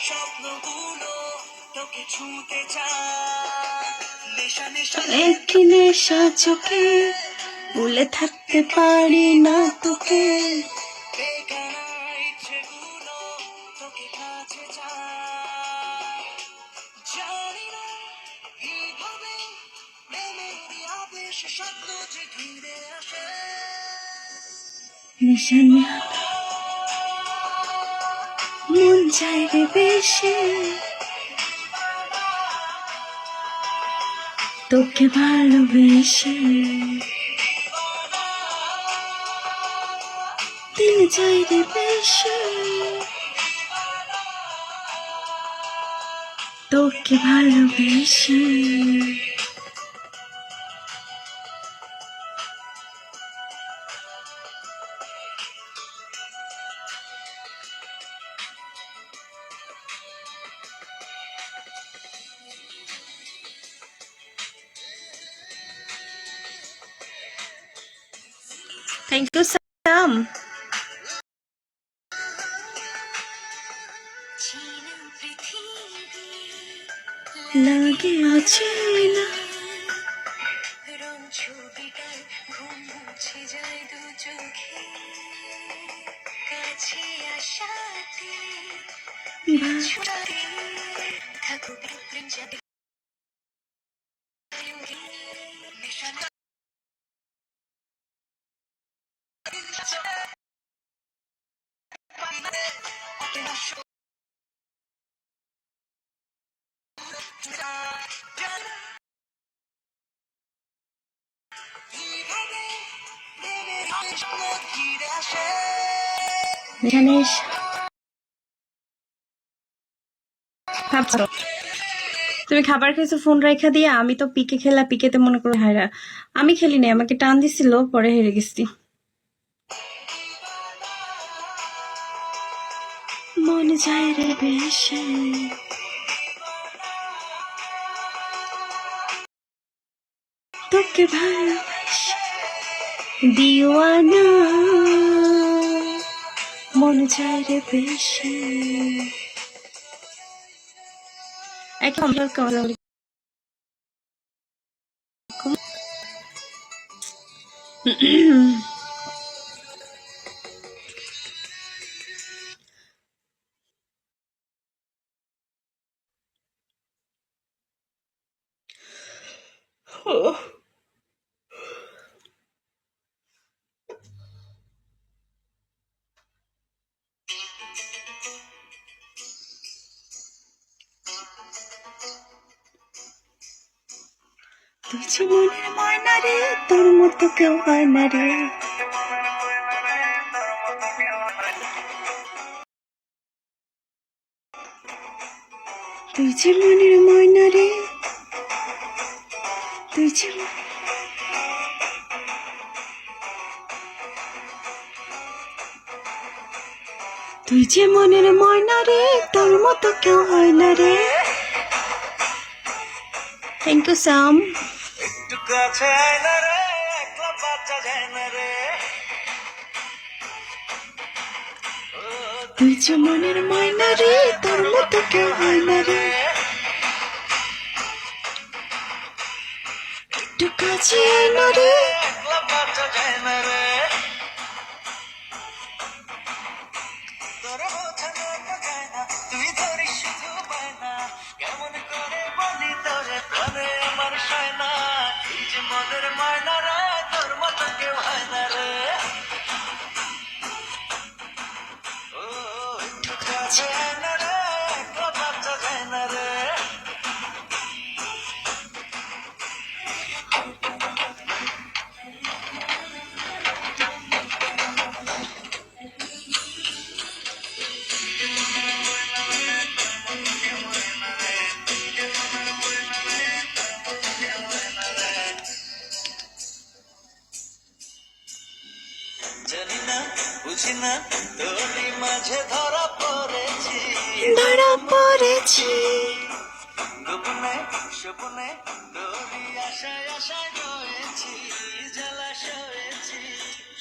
স্বপ্নগুলো তোকে ছুঁতে চায়, নেশা নেশা একই নেশা চোখে ভুলে থাকতে পারি না তোকে, বেগানা ইচ্ছেগুলো তোকে কাছে চায়। জানি না কিভাবে প্রেমেরই আবেশে স্বপ্ন যে ঘিরে আসে, নেশা মন চাই রে বেশি তোকে ভালোবেসে, দিন চাই রে বেশি তোকে ভালোবেসে। Thank you Sam. লাগে আছে না রং ছবিটার ঘুম মুছে যায় দু চোখে, কাছে আসাতে ছুটাতে থাকো প্রেম যাবে নেশা এখানে তুমি খাবার খেয়েছো ফোন রেখা দিয়ে? আমি তো পিকে খেলা, পিকেতে মনে করো হায়রা, আমি খেলি নাই, আমাকে টান দিছিল পরে হেরে গেছি। মন যায় রে বেশি তোকে ভালোবাসি দিওয়ানা, মন যায় রে বেশি। একদম তুই যে মনের ময়না রে, তোর মতো কেউ হয় না রে। তুই যে মনের ময়না রে, তুই যে তুই যে মনের ময়না রে, তোর মতো কেউ হয় না রে। Thank you Sam. একটু কাছে আয় না রে, একলা বাচ্চা যায় না রে। তুই যে মনের ময়না রে, তোর মতো কেউ হয় না রে। একটু কাছে আয় না রে, একলা বাচ্চা যায় না রে। তোরে বোঝানো তো যায় না, তুই ধরিস শুধু পায় না। কেমন করে বলি তোরে প্রাণে আমার সায় না। তুই যে মনের ময়না রে, তোর মতো কেউ হয় না রে। ও একটু কাছে আয় না রে, একলা বাচ্চা যায় না রে। জানি না বুঝি না তোরই মাঝে ধরা পড়েছি, ধরা পড়েছি। গোপনে স্বপ্নে তোরই আশায় আশায় রয়েছি, জলাশয়েছি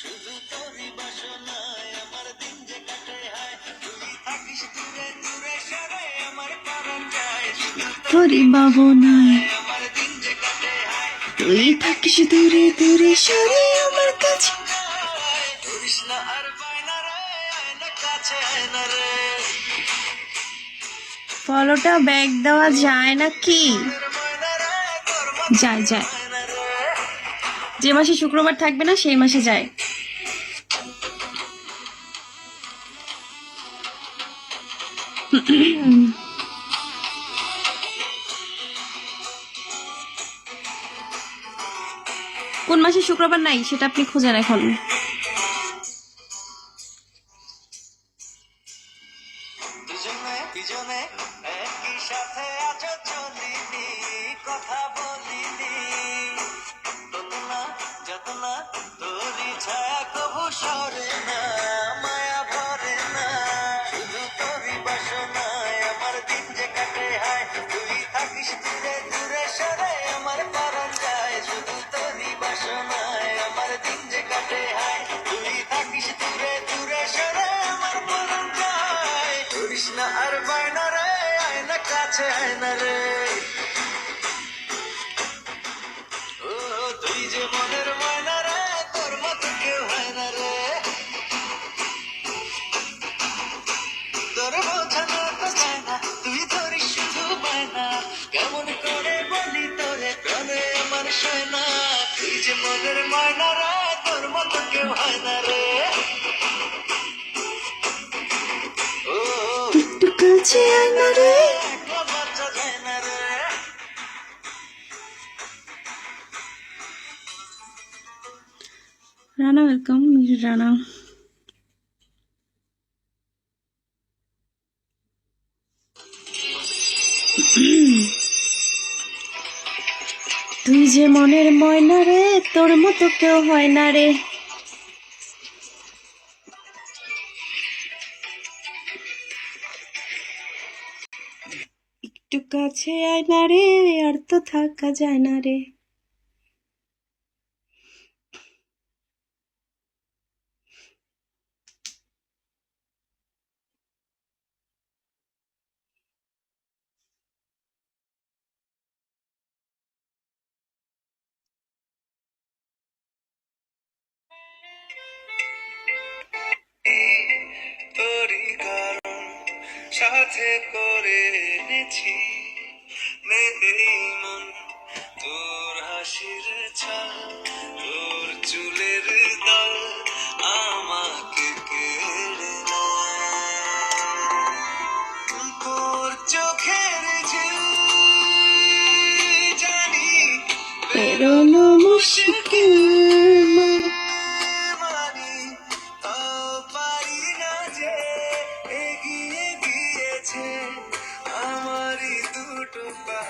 শুধু তোরই বাসনায় আমার দিন যে কাটে হায়। তুই থাকিস দূরে দূরে সরে তোরই ভাবনায় আমার দিন যে কাটে হায় তুই থাকিস দূরে দূরে সরে আমার কাছে। করিস না আর বায়না রে, আয় না কাছে আয় না রে। ফলোটা ব্যাক দেওয়া যায় না কি? ময়না রে, তোর যায় যায়, ময়না রে। যে মাসে শুক্রবার থাকবে না সেই মাসে যায়। কোন মাসে শুক্রবার নাই সেটা আপনি খুঁজেন এখন। দুজনে দুজনে একই সাথে আছো চলিনি, কথা বলিনি। যতনা যতনা তোরই ছায়া কভু সরে না, মায়া ভরে না। শুধু তোরই বাসনায় আমার দিন যে কাটে হায়, তুই থাকিস দূরে দূরে সরে আমার পরাণ যায়। শুধু তোরই বাসনায় আমার দিন যে কাটে হায়, তুই থাকিস দূরে দূরে সরে আমার পরাণ যায়। করিস না আর বায়না রে, আয় না কাছে আয় না রে। ও তুই যে মনের ময়না রে, তোর মতো কেউ হয় না রে। তোর বোঝানো তো চায় না, তুই ধরিস শুধু বায়না। কেমন করে বলি তোরে, প্রাণে আমার সয় না। তুই যে মনের ময়না রে, তোর মতো কেউ হয় না রে। ও একটু কাছে আয় না রে। একলা বাচ্চা যায় না রে। রানা ওয়েলকাম, রানা। তুই যে মনের ময়না রে, তোর মতো কেউ হয় না রে। একটু কাছে আয় না রে, আর তো থাকা যায় না রে। তোরই কারণ সাথে করে এনেছি, নেই মন তোর হাসির ছাল, তোর চুলের দল আমাকে কেড়ে নেয়। তোর চোখের ঝিল জানি পেরোনো মুশকিল মানি, তাও পারি না যে এগিয়ে গিয়েছে আমারই দুটো পা।